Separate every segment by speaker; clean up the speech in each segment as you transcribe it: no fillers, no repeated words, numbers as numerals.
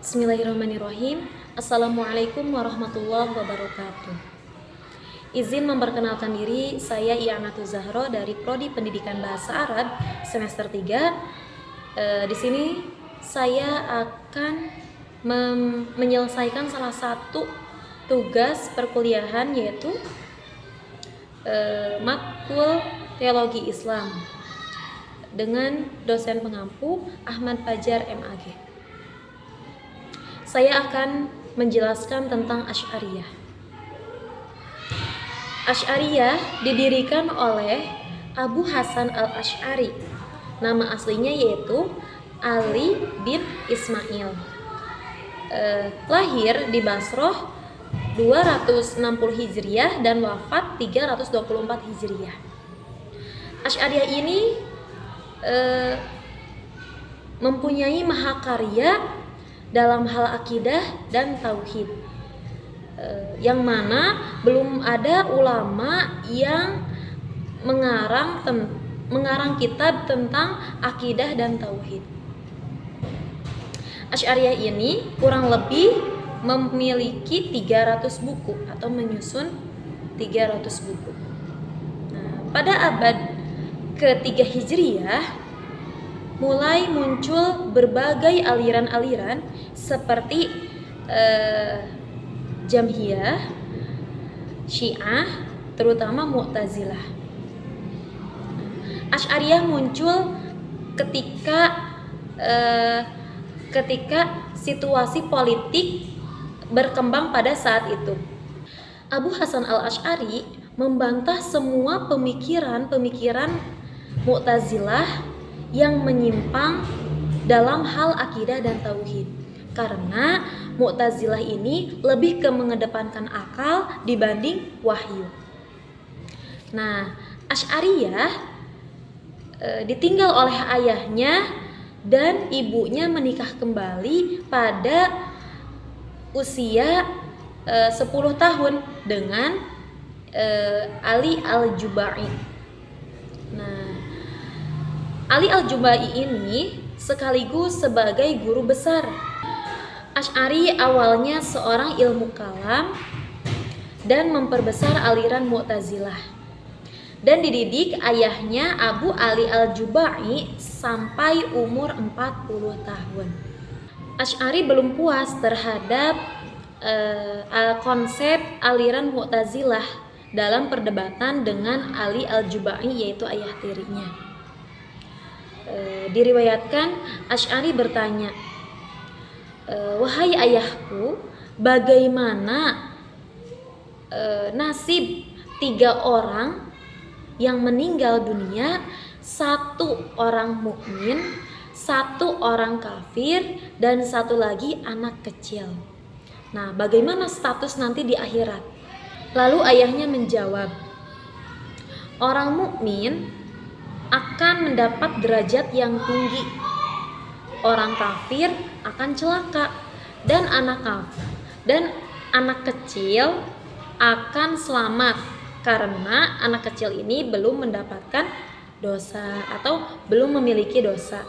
Speaker 1: Bismillahirrahmanirrahim. Assalamualaikum warahmatullahi wabarakatuh. Izin memperkenalkan diri, saya Ianatu Zahro dari Prodi Pendidikan Bahasa Arab semester 3. Di sini saya akan menyelesaikan salah satu tugas perkuliahan, yaitu matkul Teologi Islam dengan dosen pengampu Ahmad Fajar MAG. Saya akan menjelaskan tentang Asy'ariyah. Asy'ariyah didirikan oleh Abu Hasan al-Asy'ari. Nama aslinya yaitu Ali bin Ismail. Lahir di Basroh 260 Hijriah dan wafat 324 Hijriah. Asy'ariyah ini mempunyai mahakarya dalam hal akidah dan tauhid, yang mana belum ada ulama yang mengarang kitab tentang akidah dan tauhid. Asy'ariyah ini kurang lebih memiliki 300 buku atau menyusun 300 buku. Pada abad ke-3 Hijriah mulai muncul berbagai aliran-aliran seperti Jamhiyah, Syiah, terutama Mu'tazilah. Asy'ariyah muncul ketika situasi politik berkembang pada saat itu. Abu Hasan al-Asy'ari membantah semua pemikiran Mu'tazilah yang menyimpang dalam hal akidah dan tauhid, karena Mu'tazilah ini lebih ke mengedepankan akal dibanding wahyu. Asy'ariyah ditinggal oleh ayahnya dan ibunya menikah kembali pada usia 10 tahun dengan Ali al-Jubai. Ali al-Jubai ini sekaligus sebagai guru besar. Asy'ari awalnya seorang ilmu kalam dan memperbesar aliran Mu'tazilah, dan dididik ayahnya Abu Ali al-Jubai sampai umur 40 tahun. Asy'ari belum puas terhadap konsep aliran Mu'tazilah dalam perdebatan dengan Ali al-Jubai, yaitu ayah tirinya. Diriwayatkan Asy'ari bertanya, "Wahai ayahku, bagaimana nasib 3 orang yang meninggal dunia, 1 orang mukmin, 1 orang kafir, dan 1 lagi anak kecil. Bagaimana status nanti di akhirat?" Lalu ayahnya menjawab, "Orang mukmin akan mendapat derajat yang tinggi, orang kafir akan celaka, dan anak kecil akan selamat karena anak kecil ini belum mendapatkan dosa atau belum memiliki dosa."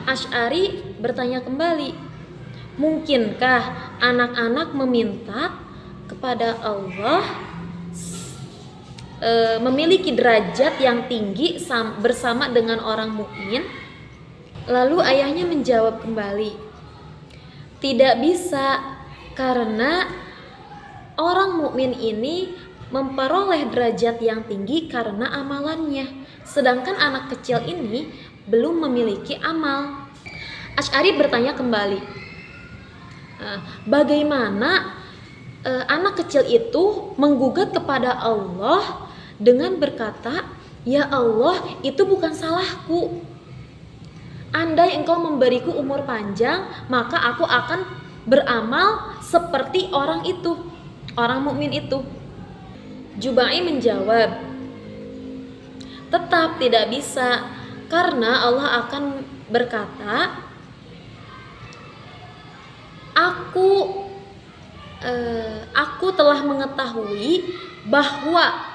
Speaker 1: Asy'ari bertanya kembali, "Mungkinkah anak-anak meminta kepada Allah memiliki derajat yang tinggi bersama dengan orang mukmin?" Lalu ayahnya menjawab kembali, "Tidak bisa, karena orang mukmin ini memperoleh derajat yang tinggi karena amalannya, sedangkan anak kecil ini belum memiliki amal." Asy'ari bertanya kembali, "Bagaimana anak kecil itu menggugat kepada Allah dengan berkata, 'Ya Allah, itu bukan salahku. Andai engkau memberiku umur panjang, maka aku akan beramal seperti orang itu, orang mukmin itu.'" Jubai menjawab, "Tetap tidak bisa, karena Allah akan berkata, 'Aku telah mengetahui bahwa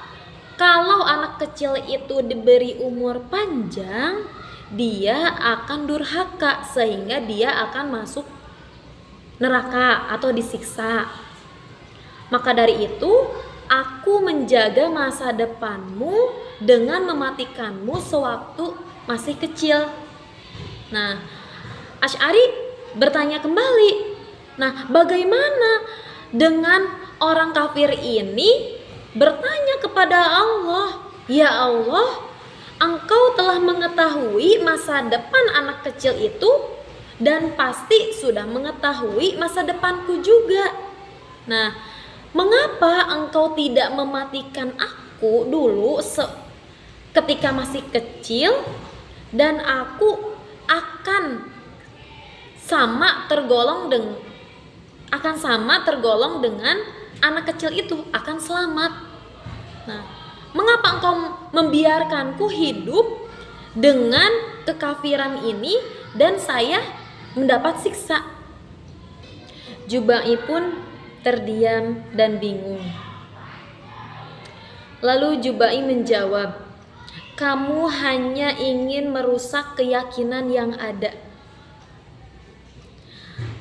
Speaker 1: kalau anak kecil itu diberi umur panjang, dia akan durhaka sehingga dia akan masuk neraka atau disiksa. Maka dari itu, aku menjaga masa depanmu dengan mematikanmu sewaktu masih kecil. Nah, Asy'ari bertanya kembali, nah bagaimana dengan orang kafir ini bertanya kepada Allah, ya Allah, Engkau telah mengetahui masa depan anak kecil itu dan pasti sudah mengetahui masa depanku juga. Nah, mengapa Engkau tidak mematikan aku dulu ketika masih kecil dan aku akan sama tergolong dengan anak kecil itu, akan selamat. Nah, mengapa Engkau membiarkanku hidup dengan kekafiran ini dan saya mendapat siksa? Jubai pun terdiam dan bingung. Lalu Jubai menjawab, kamu hanya ingin merusak keyakinan yang ada.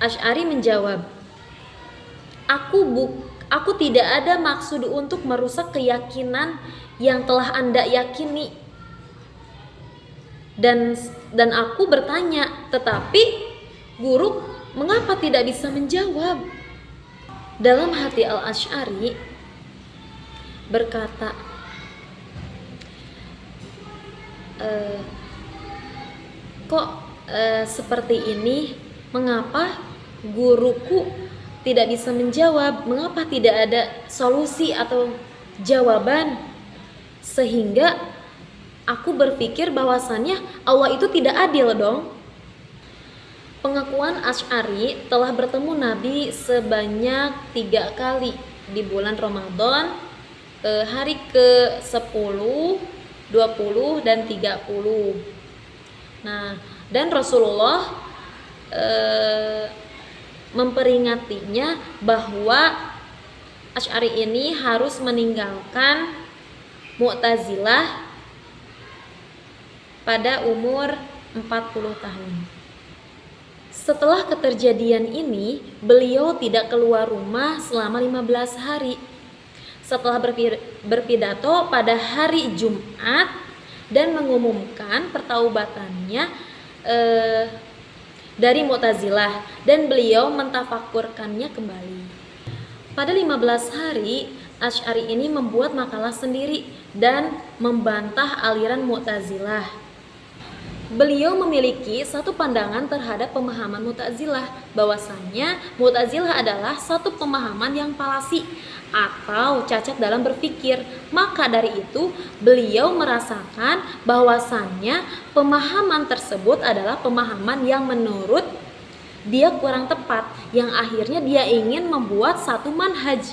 Speaker 1: Asy'ari menjawab, aku tidak ada maksud untuk merusak keyakinan yang telah Anda yakini. Dan aku bertanya, tetapi guru mengapa tidak bisa menjawab? Dalam hati Al-Asy'ari berkata, kok seperti ini? Mengapa guruku tidak bisa menjawab? Mengapa tidak ada solusi atau jawaban? Sehingga aku berpikir bahwasannya Allah itu tidak adil dong. Pengakuan Asy'ari telah bertemu Nabi sebanyak 3 kali di bulan Ramadan, hari ke-10, 20 dan 30. Nah, dan Rasulullah memperingatinya bahwa Asy'ari ini harus meninggalkan Mu'tazilah pada umur 40 tahun. Setelah keterjadian ini, beliau tidak keluar rumah selama 15 hari. Setelah berpidato pada hari Jumat dan mengumumkan pertaubatannya dari Mu'tazilah, dan beliau mentafakurkannya kembali. Pada 15 hari, Asy'ari ini membuat makalah sendiri dan membantah aliran Mu'tazilah. Beliau memiliki satu pandangan terhadap pemahaman Mu'tazilah, bahwasannya Mu'tazilah adalah satu pemahaman yang palasi atau cacat dalam berpikir. Maka dari itu beliau merasakan bahwasannya pemahaman tersebut adalah pemahaman yang menurut dia kurang tepat, yang akhirnya dia ingin membuat satu manhaj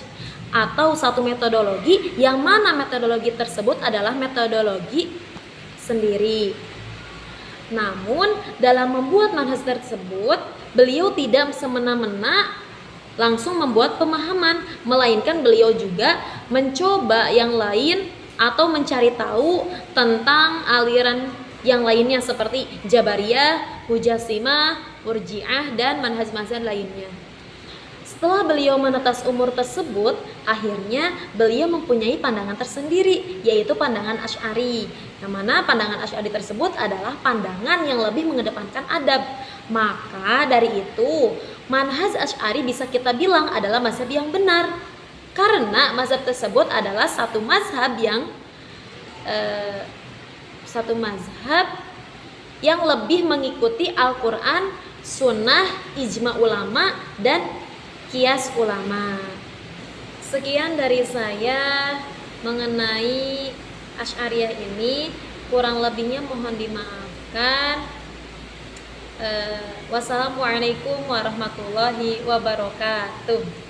Speaker 1: atau satu metodologi, yang mana metodologi tersebut adalah metodologi sendiri. Namun dalam membuat manhaj tersebut, beliau tidak semena-mena langsung membuat pemahaman, melainkan beliau juga mencoba yang lain atau mencari tahu tentang aliran yang lainnya seperti Jabariyah, Mujasimah, Murji'ah, dan manhaj-manhaj lainnya. Setelah beliau menetas umur tersebut, akhirnya beliau mempunyai pandangan tersendiri, yaitu pandangan Asy'ari. Yang mana pandangan Asy'ari tersebut adalah pandangan yang lebih mengedepankan adab. Maka dari itu, manhaj Asy'ari bisa kita bilang adalah mazhab yang benar, karena mazhab tersebut adalah satu mazhab yang lebih mengikuti Al-Quran, Sunnah, Ijma ulama, dan Qiyas ulama. Sekian dari saya mengenai Asy'ariyah ini, kurang lebihnya mohon dimaafkan. Wassalamualaikum warahmatullahi wabarakatuh.